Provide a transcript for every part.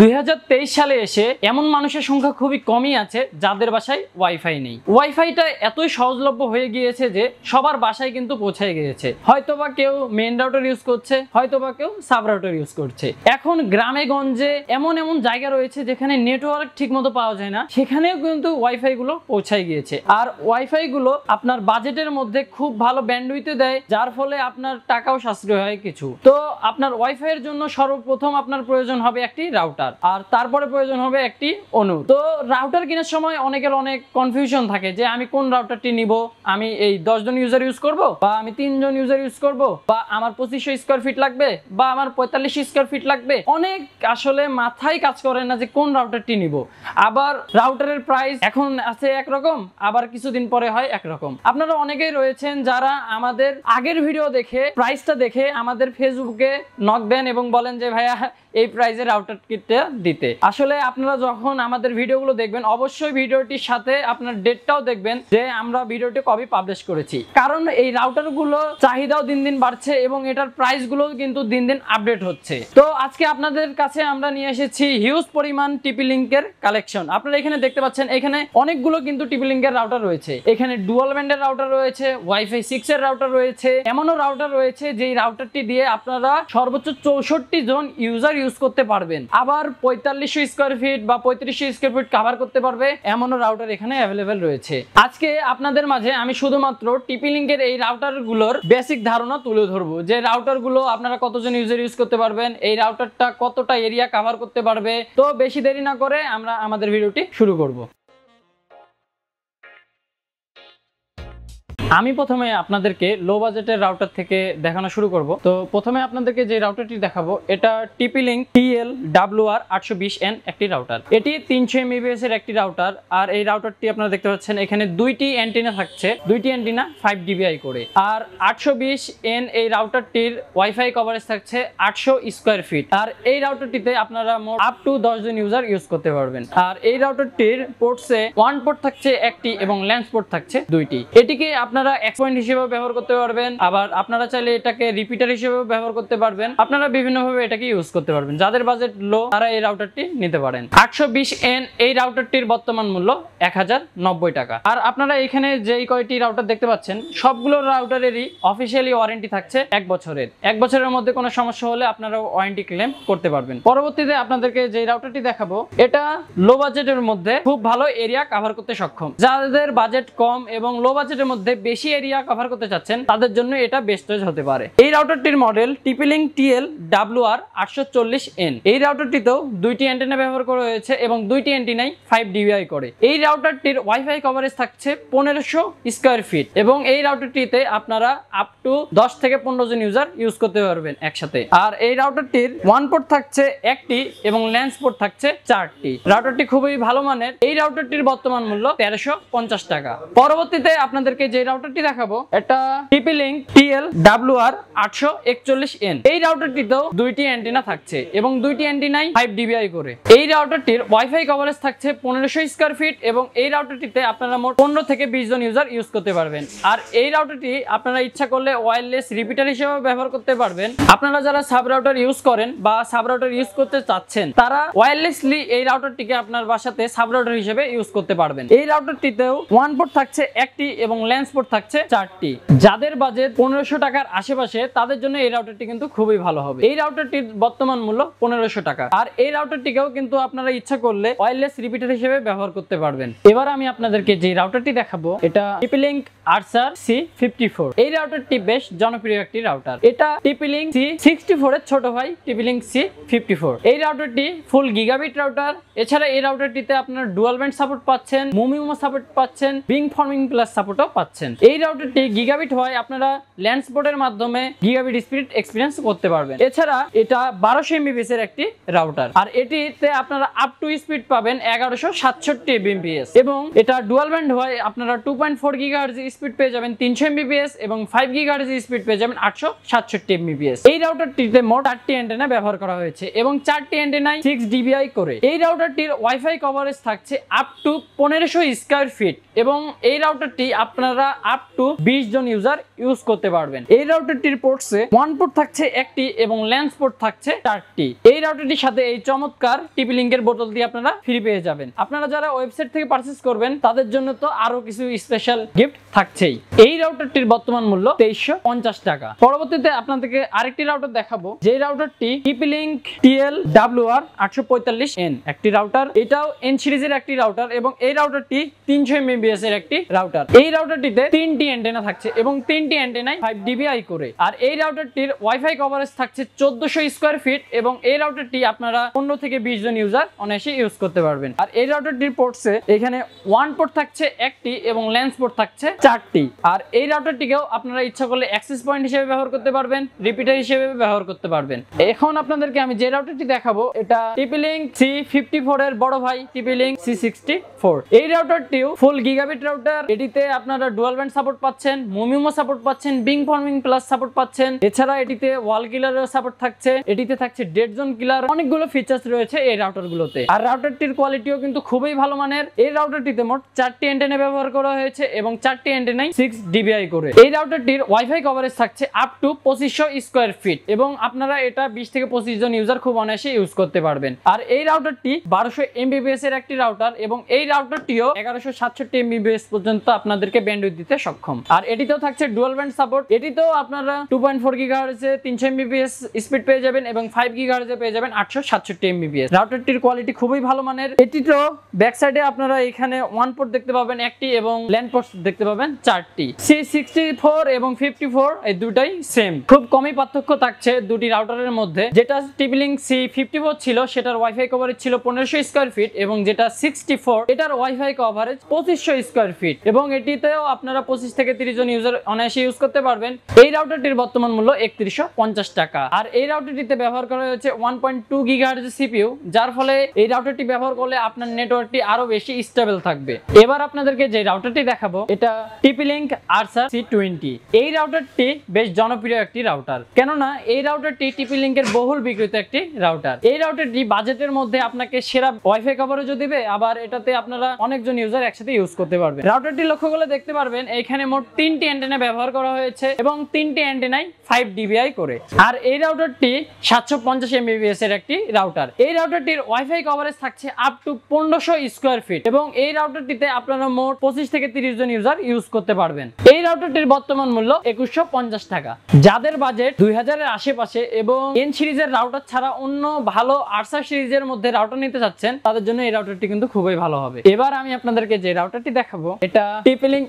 2023 সালে এসে এমন মানুষের সংখ্যা খুবই কমই আছে যাদের বাসায় ওয়াইফাই নেই। ওয়াইফাইটা এতই সহজলভ্য হয়ে গিয়েছে যে সবার বাসায় কিন্তু পৌঁছে গিয়েছে। হয়তোবা কেউ মেইন রাউটার ইউজ করছে, হয়তোবা কেউ সাব রাউটার ইউজ করছে। এখন গ্রামে গঞ্জে এমন এমন জায়গা রয়েছে যেখানে নেটওয়ার্ক ঠিকমতো পাওয়া যায় না, সেখানেও কিন্তু ওয়াইফাই গুলো পৌঁছায় গিয়েছে। আর ওয়াইফাই গুলো আপনার বাজেটের মধ্যে খুব ভালো ব্যান্ডউইথে দেয়, যার ফলে আপনার টাকাও সাশ্রয় হয় কিছু। তো আপনার ওয়াইফাই এর জন্য সর্বপ্রথম আপনার প্রয়োজন হবে একটি রাউটার, আর তারপরে প্রয়োজন হবে একটি অনু। তো রাউটার কেনার সময় অনেকের অনেক কনফিউশন থাকে যে আমি কোন রাউটারটি নিব, আমি এই 10 জন ইউজার ইউজ করব, বা আমি 3 জন ইউজার ইউজ করব, বা আমার 2500 স্কয়ার ফিট লাগবে, বা আমার 4500 স্কয়ার ফিট লাগবে। অনেক আসলে মাথায় কাজ করে না যে কোন রাউটারটি নিব। আবার রাউটারের প্রাইস এখন আছে একরকম, আবার কিছুদিন পরে হয় একরকম। আপনারা অনেকেই রয়েছেন যারা আমাদের আগের ভিডিও দেখে প্রাইসটা দেখে আমাদের ফেসবুকে নক দেন এবং বলেন যে ভাইয়া এই প্রাইসের রাউটার কিটটা দিতে। আসলে আপনারা যখন আমাদের ভিডিওগুলো দেখবেন অবশ্যই ভিডিওটির সাথে আপনার ডেটটাও দেখবেন যে আমরা ভিডিওটি কবে পাবলিশ করেছি, কারণ এই রাউটারগুলো চাহিদাও দিন দিন বাড়ছে এবং এটার প্রাইসগুলো কিন্তু দিন দিন আপডেট হচ্ছে। তো আজকে আপনাদের কাছে আমরা নিয়ে এসেছি হিউজ পরিমাণ টিপলিংকের কালেকশন। আপনারা এখানে দেখতে পাচ্ছেন এখানে অনেকগুলো কিন্তু টিপলিংকের রাউটার রয়েছে। এখানে ডুয়াল ব্যান্ডের রাউটার রয়েছে, ওয়াইফাই 6 এর রাউটার রয়েছে, এমনও রাউটার রয়েছে যে রাউটারটি দিয়ে আপনারা সর্বোচ্চ 64 জন ইউজার ইউজ করতে পারবেন। আবার 4500 স্কয়ার ফিট বা 3500 স্কয়ার ফিট কভার করতে পারবে এমনও রাউটার এখানে অ্যাভেলেবেল রয়েছে। আজকে আপনাদের মাঝে আমি শুধুমাত্র টিপলিংকের এই রাউটারগুলোর বেসিক ধারণা তুলে ধরবো, যে রাউটারগুলো আপনারা কতজন ইউজার ইউজ করতে পারবেন, এই রাউটারটা কতটা এরিয়া কভার করতে পারবে। তো বেশি দেরি না করে আমরা আমাদের ভিডিওটি শুরু করব। আমি প্রথমে আপনাদেরকে লো বাজেটের রাউটার থেকে দেখানো শুরু করব। তো প্রথমে আপনাদেরকে যে রাউটারটি দেখাবো এটা TP-Link TL-WR820N একটি রাউটার। এটি 300 Mbps এর একটি রাউটার। আর এই রাউটারটি আপনারা দেখতে পাচ্ছেন এখানে দুইটি অ্যান্টেনা থাকছে, দুইটি অ্যান্টেনা 5 dBi করে। আর 820N এই রাউটারটির ওয়াইফাই কভারেজ থাকছে 800 স্কয়ার ফিট। আর এই রাউটারটিতে আপনারা মোট আপ টু 10 জন ইউজার ইউজ করতে পারবেন। আর এই রাউটারটির পোর্টসে 1 পোর্ট থাকছে একটি এবং ল্যান্স পোর্ট থাকছে দুইটি। এটিকে আপনারা এক পয়েন্ট হিসেবে ব্যবহার করতে পারবেন, আবার আপনারা চাইলে এটাকে রিপিটার হিসেবে ব্যবহার করতে পারবেন। আপনারা বিভিন্নভাবে এটাকে ইউজ করতে পারবেন। যাদের বাজেট লো তারা এই রাউটারটি নিতে পারেন। 820N এই রাউটারটির বর্তমান মূল্য 1090 টাকা। আর আপনারা এখানে যেই কয়টি রাউটার দেখতে পাচ্ছেন সবগুলো রাউটারেরই অফিসিয়ালি ওয়ারেন্টি থাকছে 1 বছরের। 1 বছরের মধ্যে কোনো সমস্যা হলে আপনারা ওয়ারেন্টি ক্লেম করতে পারবেন। পরবর্তীতে আপনাদেরকে যে রাউটারটি দেখাবো এটা লো বাজেটের মধ্যে খুব ভালো এরিয়া কভার করতে সক্ষম। যাদের বাজেট কম এবং লো বাজেটের মধ্যে বেশি এরিয়া কভার করতে চাচ্ছেন তাদের জন্য এটা বেস্ট চয়েস হতে পারে। এই রাউটারটির মডেল TP-Link TL-WR840N। এই রাউটারটিতেও দুইটি অ্যান্টেনা ব্যবহার করা হয়েছে এবং দুইটি অ্যান্টেনাই 5 dBi করে। এই রাউটারটির ওয়াইফাই কভারেজ থাকছে 1500 স্কয়ার ফিট এবং এই রাউটারটিতে আপনারা আপ টু 10 থেকে 15 জন ইউজার ইউজ করতে পারবেন একসাথে। আর এই রাউটারটির 1 পোর্ট থাকছে একটি এবং ল্যান্স পোর্ট থাকছে 4টি। রাউটারটি খুবই ভালো মানের। এই রাউটারটির বর্তমান মূল্য 1350 টাকা। পরবর্তীতে আপনাদেরকে যে রাউটারটি দেখাবো এটা TP-Link TL-WR841N। এই রাউটারটিতেও দুইটি অ্যান্টেনা থাকছে এবং দুইটি অ্যান্টেনাই 5 dBi করে। এই রাউটারটির ওয়াইফাই কভারেজ থাকছে 1500 স্কয়ার ফিট এবং এই রাউটারটিতে আপনারা মোট 15 থেকে 20 জন ইউজার ইউজ করতে পারবেন। আর এই রাউটারটি আপনারা ইচ্ছা করলে ওয়্যারলেস রিপিটার হিসেবে ব্যবহার করতে পারবেন। আপনারা যারা সাব রাউটার ইউজ করেন বা সাব রাউটার ইউজ করতে চাচ্ছেন তারা ওয়্যারলেসলি এই রাউটারটিকে আপনার বাসাতে সাব রাউটার হিসেবে ইউজ করতে পারবেন। এই রাউটারটিতেও 1 পোর্ট থাকছে একটি এবং ল্যান্স পোর্ট থাকছে 4টি। যাদের বাজেট 1500 টাকার আশেপাশে তাদের জন্য এই রাউটারটি কিন্তু খুবই ভালো হবে। এই রাউটারটির বর্তমান মূল্য 1500 টাকা। আর এই রাউটারটিকেও কিন্তু আপনারা ইচ্ছা করলে ওয়্যারলেস রিপিটার হিসেবে ব্যবহার করতে পারবেন। এবার আমি আপনাদেরকে যে রাউটারটি দেখাবো এটা TP-Link C54। এই রাউটারটি বেশ জনপ্রিয় একটি রাউটার। এটা TP-Link C64 এর ছোট ভাই TP-Link C54। এই রাউটারটি ফুল গিগাবিট রাউটার। এছাড়া এই রাউটারটিতে আপনারা ডুয়াল ব্যান্ড সাপোর্ট পাচ্ছেন, মুমিউমো সাপোর্ট পাচ্ছেন, বিং ফর্মিং প্লাস সাপোর্টও পাচ্ছেন। এই রাউটারটি গিগাবিট হয় আপনারা ল্যান্স পোর্টের মাধ্যমে গিগাবিট স্পিড এক্সপেরিয়েন্স করতে পারবেন। এছাড়া এটা 1200 Mbps এর একটি রাউটার। আর এটিতে আপনারা আপ টু স্পিড পাবেন 1167 Mbps এবং এটা ডুয়াল ব্যান্ড হয় আপনারা 2.4 GHz স্পিড পেয়ে যাবেন 300 Mbps এবং 5 GHz স্পিড পেয়ে যাবেন 867 Mbps। এই রাউটারটিতে মোট 4টি অ্যান্টেনা ব্যবহার করা হয়েছে এবং 4টি অ্যান্টেনাই 6 dBi করে। এই রাউটারটির ওয়াইফাই কভারেজ থাকছে আপ টু 1500 স্কয়ার ফিট এবং এই রাউটারটি আপনারা আপ টু 20 জন ইউজার ইউজ করতে পারবেন। এই রাউটারটির পোর্টসে 1 পোর্ট থাকছে একটি এবং ল্যান্স পোর্ট থাকছে 4টি। এই রাউটারটির সাথে এই চমৎকার টিপি লিংকের বোতল দিয়ে আপনারা ফ্রি পেয়ে যাবেন। আপনারা যারা ওয়েবসাইট থেকে পারচেজ করবেন তাদের জন্য তো আরো কিছু স্পেশাল গিফট থাকছেই। এই রাউটারটির বর্তমান মূল্য 2350 টাকা। পরবর্তীতে আপনাদেরকে আরেকটি রাউটার দেখাবো, যে রাউটারটি tplink TLWR 845N একটি রাউটার। এটাও N সিরিজের একটি রাউটার এবং এই রাউটারটি 300 Mbps এর একটি রাউটার। এই রাউটারটিতে 3টি অ্যান্টেনা থাকছে এবং 3টি অ্যান্টেনায় 5 dBi করে। আর এই রাউটারটির ওয়াইফাই কভারেজ থাকছে 1400 স্কয়ার ফিট এবং এই রাউটারটি আপনারা 15 থেকে 20 জন ইউজার অনায়াসে ইউজ করতে পারবেন। আর এই রাউটারটির পোর্টসে এখানে 1 পোর্ট থাকছে একটি এবং ল্যান্স পোর্ট থাকছে 4টি। আর এই রাউটারটিকেও আপনারা ইচ্ছা করলে অ্যাক্সেস পয়েন্ট হিসেবে ব্যবহার করতে পারবেন, রিপিটার হিসেবে ব্যবহার করতে পারবেন। এখন আপনাদেরকে আমি যে রাউটারটি দেখাবো এটা tplink C54 এর বড় ভাই tplink C64। এই রাউটারটিও ফুল গিগাবিট রাউটার। এটিতে আপনারা ডুয়াল ব্যান্ড সাপোর্ট পাচ্ছেন, মোমিমো সাপোর্ট পাচ্ছেন, বিং ফর্মিং প্লাস সাপোর্ট পাচ্ছেন। এছাড়া এটিতে ওয়াল কিলারের সাপোর্ট থাকছে, এটিতে থাকছে ডেড জোন কিলার, অনেকগুলো ফিচার্স রয়েছে এই রাউটারগুলোতে। আর রাউটারটির কোয়ালিটিও কিন্তু খুবই ভালো মানের। এই রাউটারটিতে মোট 4টি অ্যান্টেনা ব্যবহার করা হয়েছে এবং 4টি অ্যান্টেনায় 6 dBi করে। এই রাউটারটির ওয়াইফাই কভারেজ থাকছে আপ টু 2500 স্কয়ার ফিট এবং আপনারা এটা 20 থেকে 25 জন ইউজার খুব অনায়াসে ইউজ করতে পারবেন। আর এই রাউটারটি 1200 Mbps এর একটি রাউটার এবং এই রাউটারটিও 1167 Mbps পর্যন্ত আপনাদেরকে ব্যান্ডউইথ দিতে সক্ষম। আর এটিতেও থাকছে ডুয়াল ব্যান্ড সাপোর্ট। এটিতেও আপনারা 2.4 GHz এ 300 Mbps স্পিড পেয়ে যাবেন এবং 5 GHz এ পেয়ে যাবেন 867 Mbps। রাউটারটির কোয়ালিটি খুবই ভালো মানের। এটিতেও ব্যাক সাইডে আপনারা এখানে 1 পোর্ট দেখতে পাবেন একটি এবং ল্যান্ড পোর্ট দেখতে পাবেন 4টি। C64 এবং 54 এই দুটাই সেম, খুব কমই পার্থক্য থাকছে দুটি রাউটারের মধ্যে। যেটা tplink C54 ছিল সেটার ওয়াইফাই কভারেজ ছিল 1500 স্কয়ার ফিট এবং যেটা 64 এটার ওয়াইফাই কভারেজ 2500 স্কয়ার ফিট এবং এটিতেও আপনারা 25 থেকে 30 জন ইউজার অনায়াসে ইউজ করতে পারবেন। এই রাউটারটির বর্তমান মূল্য 3150 টাকা। আর এই রাউটারটিতে ব্যবহার করা হয়েছে 1.2 GHz সিপিইউ, যার ফলে এই রাউটারটি ব্যবহার করলে আপনার নেটওয়ার্কটি আরো বেশি স্টেবল থাকবে। এবার আপনাদেরকে যে রাউটারটি দেখাবো এটা tplink C20। এই রাউটারটি বেশ জনপ্রিয় একটি রাউটার, কেননা এই রাউটারটি tplink এর বহুল বিক্রিত একটি রাউটার। এই রাউটারটি বাজেটের মধ্যে আপনাকে সেরা ওয়াইফাই কভারেজও দিবে, আবার এটাতে আপনারা অনেকজন ইউজার একসাথে ইউজ করতে পারবেন। রাউটারটি লক্ষ্য করলে দেখতে পারবেন এখানে মোট 3টি অ্যান্টেনা ব্যবহার করা হয়েছে এবং 3টি অ্যান্টেনায় 5 dBi করে। আর এই রাউটারটি 750 Mbps এর একটি রাউটার। এই রাউটারটির ওয়াইফাই কভারেজ থাকছে আপ টু 1500 স্কয়ার ফিট এবং এই রাউটারটিতে আপনারা মোট 25 থেকে 30 জন ইউজার ইউজ করতে পারবেন। এই রাউটারটির বর্তমান মূল্য 2150 টাকা। যাদের বাজেট 2000 এর আশেপাশে এবং N সিরিজের রাউটার ছাড়া অন্য ভালো আরসা সিরিজের মধ্যে রাউটার নিতে চাচ্ছেন তাদের জন্য এই রাউটারটি কিন্তু খুবই ভালো হবে। এবার আমি আপনাদেরকে যে রাউটারটি দেখাবো এটা tplink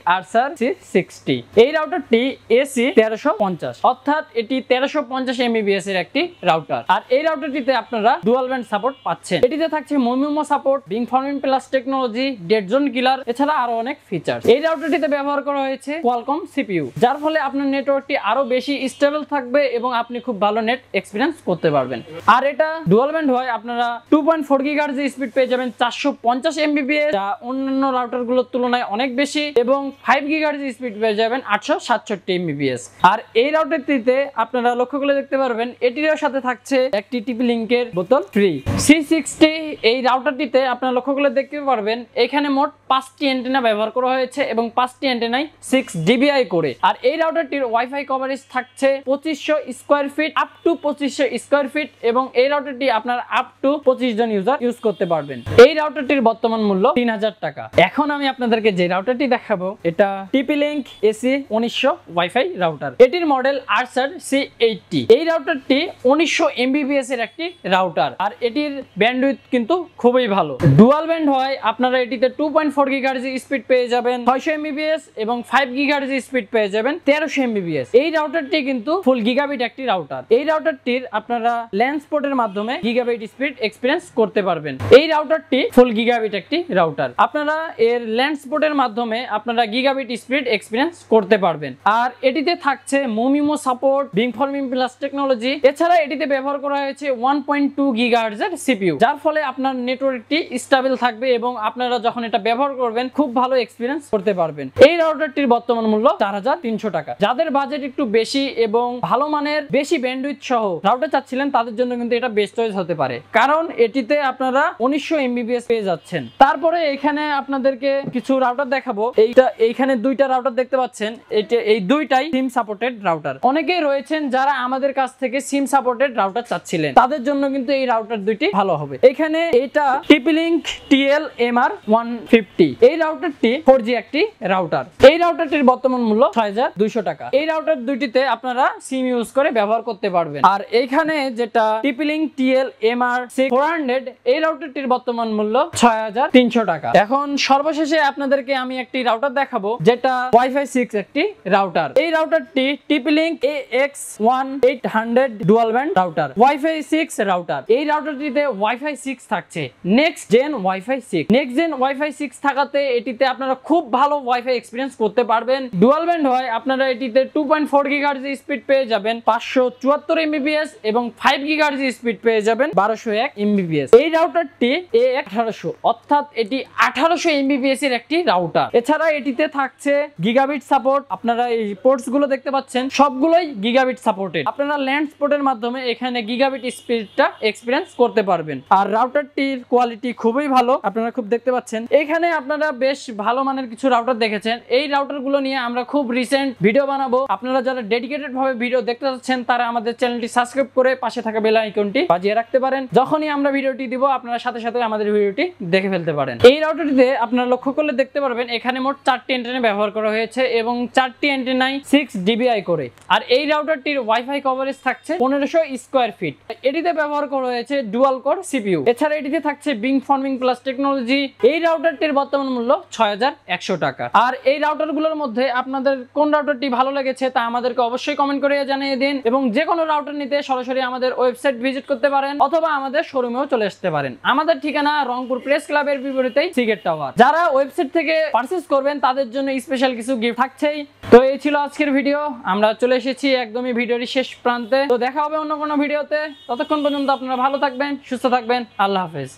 C60। এই রাউটারটি AC 1350 অর্থাৎ এটি 1350 Mbps এর একটি রাউটার। আর এই রাউটারটিতে আপনারা ডুয়াল ব্যান্ড সাপোর্ট পাচ্ছেন। এটিতে থাকছে MU MIMO support, beam forming plus technology, dead zone killer, এছাড়া আরো অনেক ফিচার। এই রাউটারটিতে ব্যবহার করা হয়েছে কোয়ালকম সিপিইউ, যার ফলে আপনার নেটওয়ার্কটি আরো বেশি স্টেবল থাকবে এবং আপনি খুব ভালো নেট এক্সপিরিয়েন্স করতে পারবেন। আর এটা ডুয়াল ব্যান্ড হয় আপনারা 2.4 GHz স্পিড পেয়ে যাবেন 450 Mbps, যা অন্যান্য রাউটারগুলোর তুলনায় অনেক বেশি, এবং 5 GHz স্পিড পেয়ে যাবেন 867 Mbps। আর এই রাউটারটিতে আপনারা লক্ষ্য করে দেখতে পারবেন এটির সাথে থাকছে একটি tplink এর বোতল ফ্রি। C60 এই রাউটারটিতে আপনারা লক্ষ্য করে দেখতে পারবেন এখানে মোট 5টি অ্যান্টেনা ব্যবহার করা হয়েছে এবং 5টি অ্যান্টেনায় 6 dBi করে। আর এই রাউটারটির ওয়াইফাই কভারেজ থাকছে 2500 square feet up to 2500 square feet এবং এই রাউটারটি আপনার আপ টু 25 জন ইউজার ইউজ করতে পারবেন। এই রাউটারটির বর্তমান মূল্য 3000 টাকা। এখন আমি আপনাদেরকে যে রাউটারটি দেখাবো এটা tplink AC 1900 ওয়াইফাই রাউটার। এটির মডেল Archer C80। এই রাউটারটি 1900 Mbps এর একটি রাউটার আর এটির ব্যান্ডউইথ কিন্তু খুবই ভালো। ডুয়াল ব্যান্ড হয় আপনারা এটিতে 2.4 GHz স্পিড পেয়ে যাবেন 600 Mbps এবং 5 GHz স্পিড পেয়ে যাবেন 1300 Mbps। এই রাউটারটি কিন্তু ফুল গিগাবিট একটি রাউটার। এই রাউটারটির আপনারা ল্যান্স পোর্টের মাধ্যমে গিগাবিট স্পিড এক্সপেরিয়েন্স করতে পারবেন। এই রাউটারটি ফুল গিগাবিট একটি রাউটার। আপনারা এর ল্যান্স পোর্টের মাধ্যমে আপনারা গিগাবিট স্পিড এক্সপেরিয়েন্স করতে পারবেন। আর এটিতে থাকছে MU MIMO support, beam forming plus technology, এছাড়া এটিতে ব্যবহার করা হয়েছে 1.2 GHz এর সিপিইউ, যার ফলে আপনার নেটওয়ার্কটি স্টেবল থাকবে এবং আপনারা যখন এটা ব্যবহার করবেন খুব ভালো এক্সপিরিয়েন্স করতে পারবেন। এই রাউটারটির বর্তমান মূল্য 4300 টাকা। যাদের বাজেট একটু বেশি এবং ভালো মানের বেশি ব্যান্ডউইথ সহ রাউটার চাচ্ছিলেন তাদের জন্য কিন্তু এটা বেস্ট চয়েস হতে পারে, কারণ এটিতে আপনারা 1900 MBPS পেয়ে যাচ্ছেন। তারপরে এখানে আপনাদেরকে কিছু রাউটার দেখাবো। এইখানে দুইটা রাউটার দেখতে পাচ্ছেন, এই দুইটাই সিম সাপোর্টেড রাউটার। অনেকেই রয়েছেন যারা আমাদের কাছ থেকে সিম সাপোর্টেড রাউটার চাচ্ছিলেন, তাদের জন্য কিন্তু এই রাউটার দুইটি ভালো হবে। এখানে এটা tplink TL-MR150, এই রাউটারটি 4G একটি রাউটার। এই রাউটারটির বর্তমান মূল্য 6200 টাকা। এই রাউটার দুইটিতে আপনারা সিম ইউজ করে ব্যবহার করতে পারবেন। আর এইখানে যেটা tplink TL-MR400, এই রাউটারটির বর্তমান মূল্য 6300 টাকা। এখন সর্বশেষে আপনাদেরকে আমি একটি রাউটার দেখাবো যেটা Wi-Fi 6 একটি রাউটার। এই রাউটারটি tplink AX1800 dual band router, Wi-Fi 6 router. এই রাউটারটিতে Wi-Fi 6 থাকছে, next gen Wi-Fi 6। Next gen Wi-Fi 6 থাকাতে এটিতে আপনারা খুব ভালো Wi-Fi এক্সপেরিয়েন্স করতে পারবেন। ডুয়াল ব্যান্ড হয়, আপনারা এটিতে 2.4 GHz স্পিড পেয়ে যাবেন 574 MBPS এবং 5 GHz স্পিড পেয়ে যাবেন 1201 MBPS। এই রাউটারটি A1800, অর্থাৎ এটি 1800 MBPS এর একটি রাউটার। এছাড়া এটিতে থাকছে গিগাবিট সাপোর্ট। আপনারা এই পোর্টস গুলো দেখতে পাচ্ছেন সবগুলোই গিগাবিট সাপোর্টেড। আপনারা ল্যান্ড পোর্টের মাধ্যমে এখানে গিগাবিট স্পিডটা এক্সপেরিয়েন্স করতে পারবেন। আর রাউটারটির কোয়ালিটি খুবই ভালো, আপনারা খুব দেখতে পাচ্ছেন। এখানে আপনারা বেশ ভালো মানের কিছু রাউটার দেখেছেন। এই রাউটার গুলো নিয়ে আমরা খুব রিসেন্ট ভিডিও বানাবো। আপনারা যারা ডেডিকেটেড ভাবে ভিডিও দেখতে চাচ্ছেন তারা আমাদের চ্যানেলটি সাবস্ক্রাইব করে পাশে থাকা বেল আইকনটি বাজিয়ে রাখতে পারেন। যখনই আমরা ভিডিওটি দিব আপনারা সাথে সাথে আমাদের ভিডিওটি দেখে ফেলতে পারেন। এই রাউটারটিতে আপনারা লক্ষ্য করলে দেখতে পারবেন এখানে মোট 4টি অ্যান্টেনা ব্যবহার করা হয়েছে এবং 4টি অ্যান্টেনায় 6 dBi করে। আর এই রাউটারটির ওয়াইফাই কভারেজ থাকছে 1500 স্কয়ার ফিট। এটিতে ব্যবহার করা হয়েছে ডুয়াল কোর সিপিইউ। এছাড়া এটিতে থাকছে বিং ফর্মিং প্লাস টেকনোলজি। এই রাউটারটির বর্তমান মূল্য 6100 টাকা। আর এই রাউটারগুলোর মধ্যে আপনাদের কোন রাউটারটি ভালো লেগেছে তা আমাদেরকে অবশ্যই কমেন্ট করে জানিয়ে দিন এবং যে কোনো রাউটার নিতে সরাসরি আমাদের ওয়েবসাইট ভিজিট করতে পারেন অথবা আমাদের শোরুমেও চলে আসতে পারেন। আমাদের ঠিকানা রংপুর প্রেস ক্লাবের বিপরীতেই সিগেট টাওয়ার। যারা ওয়েবসাইট থেকে পারচেজ করবেন তাদের জন্য স্পেশাল কিছু গিফট থাকছেই। তো এই ছিল আজকের ভিডিও, আমরা চলে এসেছি একদমই ভিডিওর শেষ প্রান্তে। তো দেখা হবে অন্য কোনো ভিডিওতে, ততক্ষণ পর্যন্ত আপনারা ভালো থাকবেন, সুস্থ থাকবেন। আল্লাহ হাফেজ।